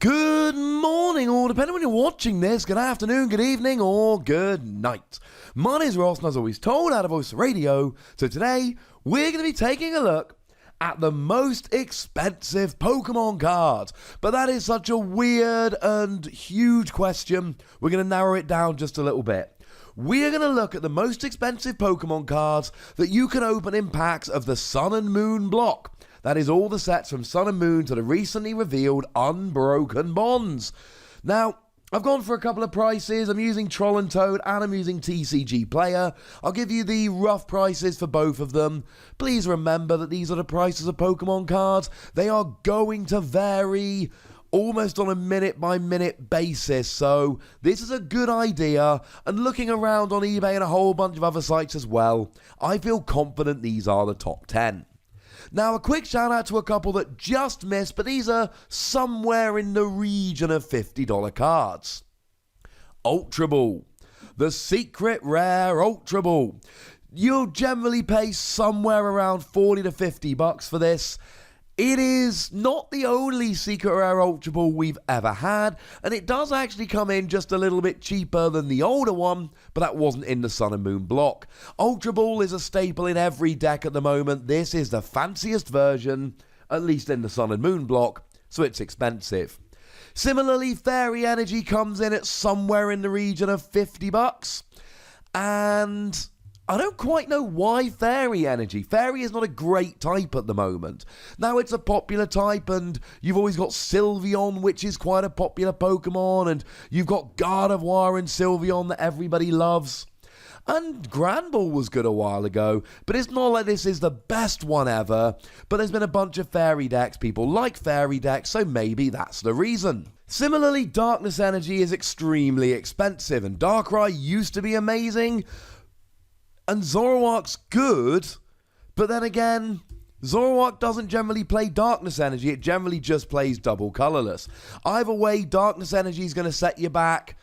Good morning, or depending when you're watching this, good afternoon, good evening, or good night. My name is Ross, and as always told, out of Voice Radio. So today, we're going to be taking a look at the most expensive Pokemon cards. But that is such a weird and huge question, we're going to narrow it down just a little bit. We're going to look at the most expensive Pokemon cards that you can open in packs of the Sun and Moon block. That is all the sets from Sun and Moon to the recently revealed Unbroken Bonds. Now, I've gone for a couple of prices. I'm using Troll and Toad and I'm using TCG Player. I'll give you the rough prices for both of them. Please remember that these are the prices of Pokemon cards. They are going to vary almost on a minute-by-minute basis, so this is a good idea, and looking around on eBay and a whole bunch of other sites as well, I feel confident these are the top 10. Now, a quick shout out to a couple that just missed, but these are somewhere in the region of $50 cards. Ultra Ball. The secret rare Ultra Ball. You'll generally pay somewhere around $40 to $50 for this. It is not the only secret rare Ultra Ball we've ever had, and it does actually come in just a little bit cheaper than the older one, but that wasn't in the Sun and Moon block. Ultra Ball is a staple in every deck at the moment. This is the fanciest version, at least in the Sun and Moon block, so it's expensive. Similarly, Fairy Energy comes in at somewhere in the region of $50, and I don't quite know why Fairy Energy. Fairy is not a great type at the moment. Now, it's a popular type, and you've always got Sylveon, which is quite a popular Pokemon, and you've got Gardevoir and Sylveon that everybody loves. And Granbull was good a while ago, but it's not like this is the best one ever. But there's been a bunch of Fairy decks. People like Fairy decks, so maybe that's the reason. Similarly, Darkness Energy is extremely expensive, and Darkrai used to be amazing, and Zoroark's good, but then again, Zoroark doesn't generally play Darkness Energy, it generally just plays double colorless. Either way, Darkness Energy is going to set you back.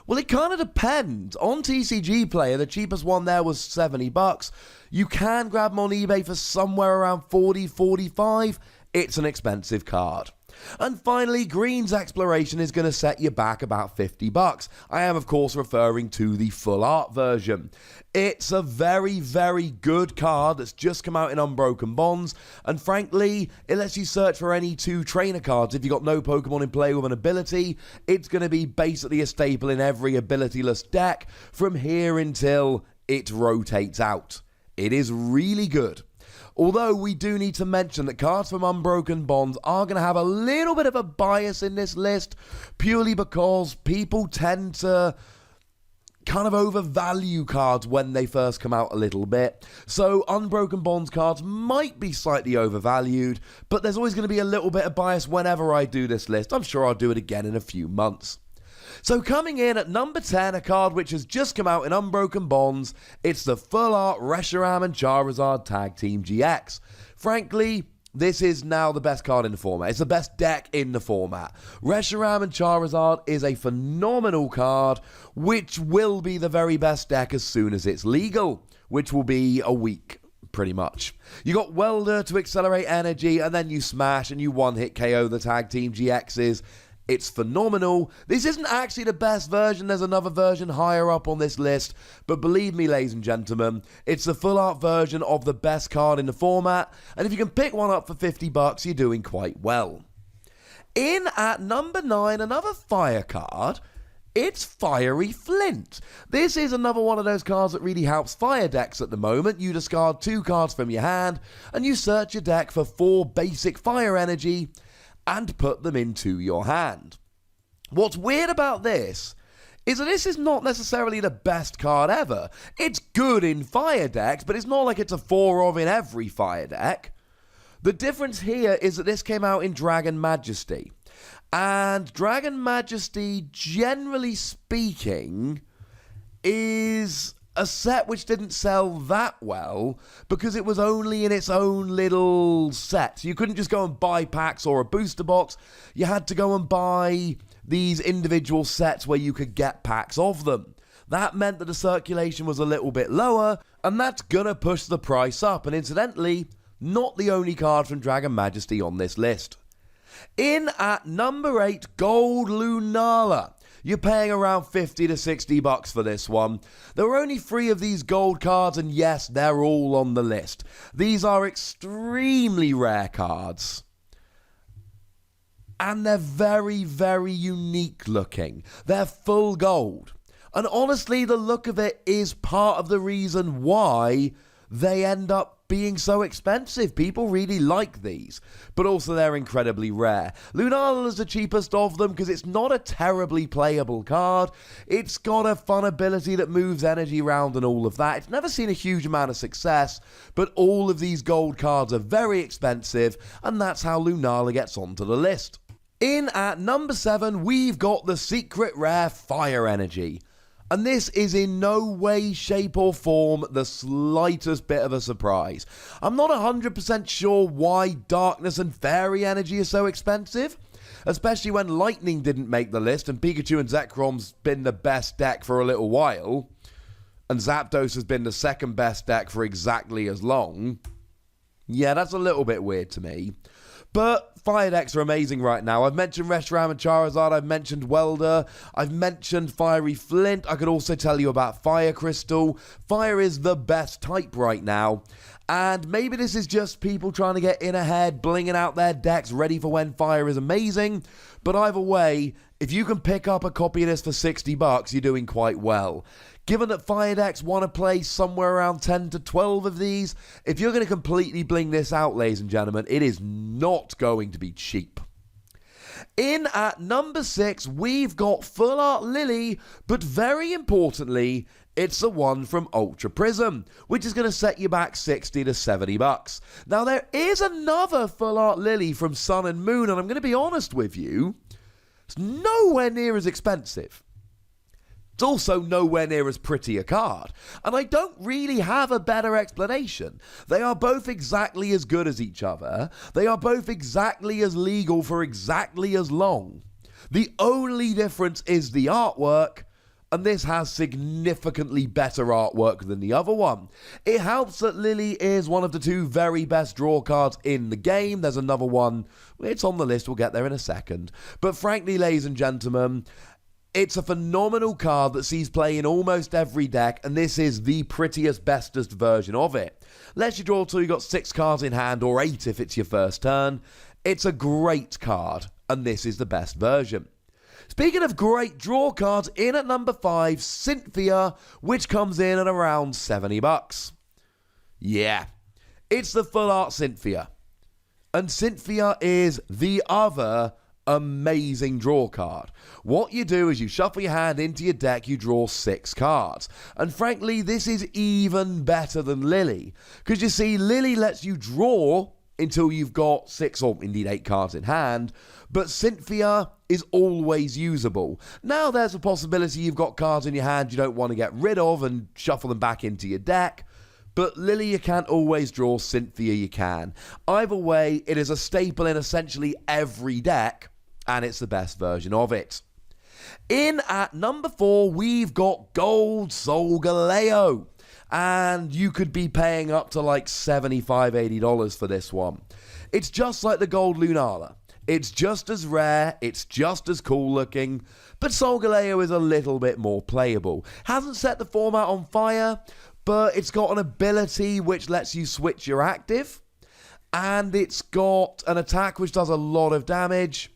Well, it kind of depends. On TCG Player, the cheapest one there was $70. You can grab them on eBay for somewhere around $40, $45. It's an expensive card. And finally, Green's Exploration is going to set you back about $50. I am, of course, referring to the full art version. It's a very, very good card that's just come out in Unbroken Bonds, and frankly, it lets you search for any two trainer cards. If you've got no Pokemon in play with an ability, it's going to be basically a staple in every abilityless deck from here until it rotates out. It is really good. Although we do need to mention that cards from Unbroken Bonds are going to have a little bit of a bias in this list, purely because people tend to kind of overvalue cards when they first come out a little bit. So Unbroken Bonds cards might be slightly overvalued, but there's always going to be a little bit of bias whenever I do this list. I'm sure I'll do it again in a few months. So coming in at number 10, a card which has just come out in Unbroken Bonds, it's the Full Art Reshiram and Charizard Tag Team GX. Frankly, this is now the best card in the format. It's the best deck in the format. Reshiram and Charizard is a phenomenal card, which will be the very best deck as soon as it's legal, which will be a week, pretty much. You got Welder to accelerate energy, and then you smash and you one-hit KO the Tag Team GXs. It's phenomenal. This isn't actually the best version. There's another version higher up on this list. But believe me, ladies and gentlemen, it's the full art version of the best card in the format. And if you can pick one up for $50, you're doing quite well. In at number 9, another fire card. It's Fiery Flint. This is another one of those cards that really helps fire decks at the moment. You discard 2 cards from your hand and you search your deck for 4 basic fire energy and put them into your hand. What's weird about this is that this is not necessarily the best card ever. It's good in fire decks, but it's not like it's a 4 of in every fire deck. The difference here is that this came out in Dragon Majesty. And Dragon Majesty, generally speaking, is a set which didn't sell that well because it was only in its own little set. So you couldn't just go and buy packs or a booster box. You had to go and buy these individual sets where you could get packs of them. That meant that the circulation was a little bit lower, and that's gonna push the price up. And incidentally, not the only card from Dragon Majesty on this list. In at number 8, Gold Lunara. You're paying around 50 to 60 bucks for this one. There are only 3 of these gold cards, and yes, they're all on the list. These are extremely rare cards. And they're very, very unique looking. They're full gold. And honestly, the look of it is part of the reason why they end up being so expensive. People really like these, but also they're incredibly rare. Lunara is the cheapest of them because it's not a terribly playable card. It's got a fun ability that moves energy around and all of that. It's never seen a huge amount of success, but all of these gold cards are very expensive, and that's how Lunara gets onto the list. In at number 7, we've got the secret rare Fire Energy. And this is in no way, shape or form the slightest bit of a surprise. I'm not 100% sure why Darkness and Fairy Energy is so expensive, especially when Lightning didn't make the list and Pikachu and Zekrom's been the best deck for a little while, and Zapdos has been the second best deck for exactly as long. Yeah, that's a little bit weird to me. But Fire decks are amazing right now. I've mentioned Reshiram and Charizard, I've mentioned Welder, I've mentioned Fiery Flint, I could also tell you about Fire Crystal. Fire is the best type right now, and maybe this is just people trying to get in ahead, blinging out their decks, ready for when Fire is amazing, but either way, if you can pick up a copy of this for 60 bucks, you're doing quite well. Given that Fire decks want to play somewhere around 10 to 12 of these, if you're going to completely bling this out, ladies and gentlemen, it is not going to be cheap. In at number 6, we've got Full Art Lily, but very importantly, it's the one from Ultra Prism, which is going to set you back 60 to 70 bucks. Now, there is another Full Art Lily from Sun and Mon, and I'm going to be honest with you, it's nowhere near as expensive. It's also nowhere near as pretty a card, and I don't really have a better explanation. They are both exactly as good as each other. They are both exactly as legal for exactly as long. The only difference is the artwork, and this has significantly better artwork than the other one. It helps that Lily is one of the 2 very best draw cards in the game. There's another one, it's on the list, we'll get there in a second. But frankly, ladies and gentlemen, it's a phenomenal card that sees play in almost every deck, and this is the prettiest, bestest version of it. Lets you draw till you've got 6 cards in hand, or 8 if it's your first turn. It's a great card, and this is the best version. Speaking of great draw cards, in at number 5, Cynthia, which comes in at around 70 bucks. Yeah, it's the Full Art Cynthia. And Cynthia is the other amazing draw card. What you do is you shuffle your hand into your deck, you draw 6 cards. And frankly, this is even better than Lily. Because you see, Lily lets you draw until you've got 6 or indeed 8 cards in hand, but Cynthia is always usable. Now there's a possibility you've got cards in your hand you don't want to get rid of and shuffle them back into your deck. But Lily you can't always draw, Cynthia you can. Either way, it is a staple in essentially every deck, and it's the best version of it. In at number 4, we've got Gold Soul Galileo. And you could be paying up to like $75, $80 for this one. It's just like the Gold Lunara. It's just as rare, it's just as cool looking, but Soul Galileo is a little bit more playable. Hasn't set the format on fire, but it's got an ability which lets you switch your active, and it's got an attack which does a lot of damage,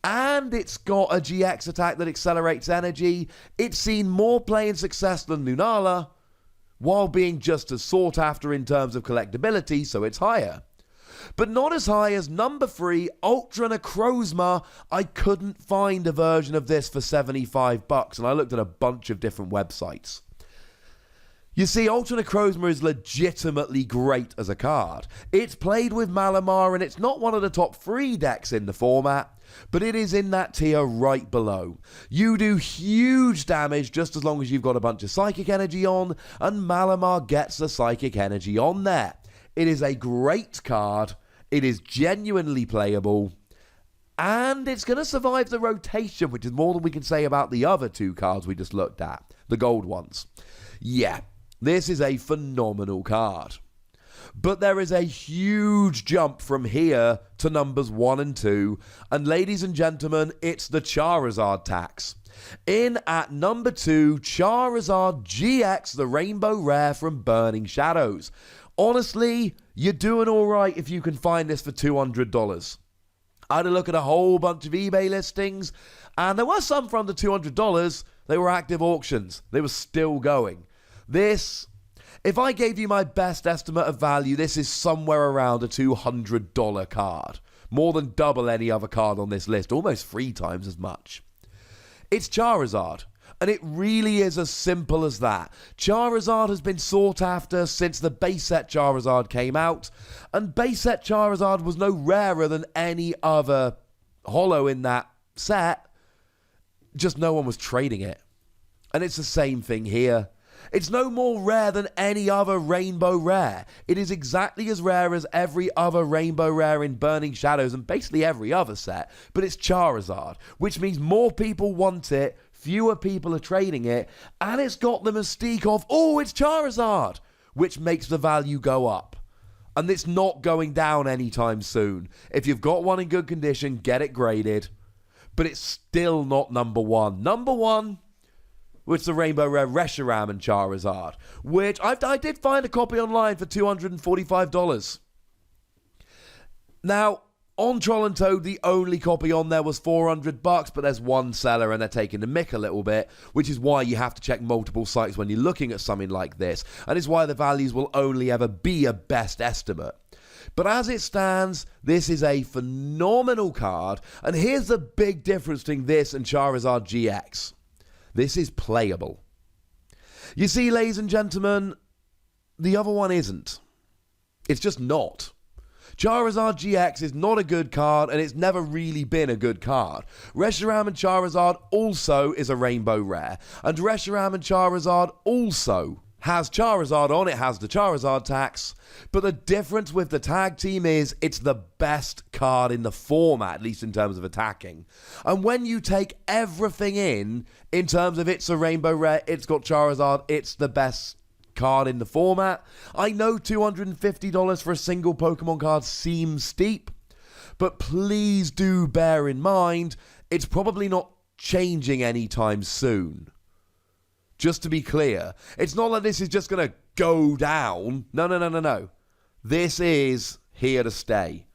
and it's got a GX attack that accelerates energy. It's seen more play and success than Lunara, while being just as sought after in terms of collectability, so it's higher. But not as high as number 3, Alterna Crow. I couldn't find a version of this for 75 bucks, and I looked at a bunch of different websites. You see, Alterna Crow is legitimately great as a card. It's played with Malamar, and it's not one of the top 3 decks in the format, but it is in that tier right below. You do huge damage just as long as you've got a bunch of Psychic Energy on, and Malamar gets the Psychic Energy on there. It is a great card, it is genuinely playable, and it's going to survive the rotation, which is more than we can say about the other 2 cards we just looked at, the gold ones. Yeah, this is a phenomenal card. But there is a huge jump from here to numbers 1 and 2. And ladies and gentlemen, it's the Charizard tax. In at number 2, Charizard GX, the Rainbow Rare from Burning Shadows. Honestly, you're doing alright if you can find this for $200. I had a look at a whole bunch of eBay listings, and there were some for under $200. They were active auctions. They were still going. This, if I gave you my best estimate of value, this is somewhere around a $200 card. More than double any other card on this list, almost 3 times as much. It's Charizard, and it really is as simple as that. Charizard has been sought after since the base set Charizard came out, and base set Charizard was no rarer than any other holo in that set, just no one was trading it. And it's the same thing here. It's no more rare than any other Rainbow Rare. It is exactly as rare as every other Rainbow Rare in Burning Shadows and basically every other set, but it's Charizard, which means more people want it, fewer people are trading it, and it's got the mystique of, oh, it's Charizard, which makes the value go up. And it's not going down anytime soon. If you've got one in good condition, get it graded. But it's still not number 1. Number 1... which is the Rainbow Rare Reshiram and Charizard, which I did find a copy online for $245. Now, on Troll and Toad, the only copy on there was $400, but there's one seller and they're taking the mick a little bit, which is why you have to check multiple sites when you're looking at something like this, and it's why the values will only ever be a best estimate. But as it stands, this is a phenomenal card, and here's the big difference between this and Charizard GX. This is playable. You see, ladies and gentlemen, the other one isn't. It's just not. Charizard GX is not a good card, and it's never really been a good card. Reshiram and Charizard also is a Rainbow Rare, and Reshiram and Charizard also has Charizard on, it has the Charizard tax, but the difference with the tag team is it's the best card in the format, at least in terms of attacking. And when you take everything in terms of it's a Rainbow Rare, it's got Charizard, it's the best card in the format. I know $250 for a single Pokemon card seems steep, but please do bear in mind, it's probably not changing anytime soon. Just to be clear, it's not like this is just going to go down. No. This is here to stay.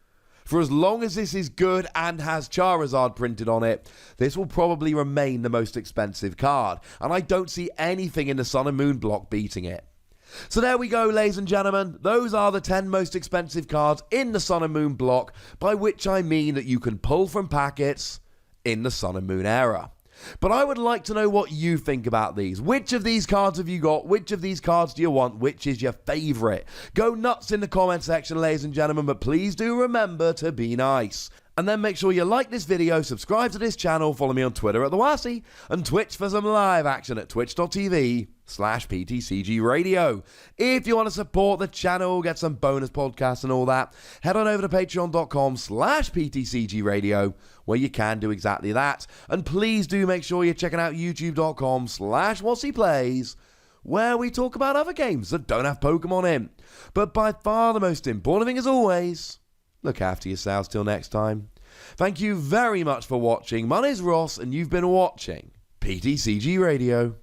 For as long as this is good and has Charizard printed on it, this will probably remain the most expensive card. And I don't see anything in the Sun and Moon block beating it. So there we go, ladies and gentlemen. Those are the 10 most expensive cards in the Sun and Moon block, by which I mean that you can pull from packets in the Sun and Moon era. But I would like to know what you think about these. Which of these cards have you got? Which of these cards do you want? Which is your favourite? Go nuts in the comment section, ladies and gentlemen, but please do remember to be nice. And then make sure you like this video, subscribe to this channel, follow me on Twitter at TheWassy, and Twitch for some live action at twitch.tv/PTCGRadio. If you want to support the channel, get some bonus podcasts and all that, head on over to patreon.com/PTCGRadio, where you can do exactly that. And please do make sure you're checking out youtube.com/WassyPlays, where we talk about other games that don't have Pokemon in. But by far the most important thing, as always, look after yourselves till next time. Thank you very much for watching. My name's Ross, and you've been watching PTCG Radio.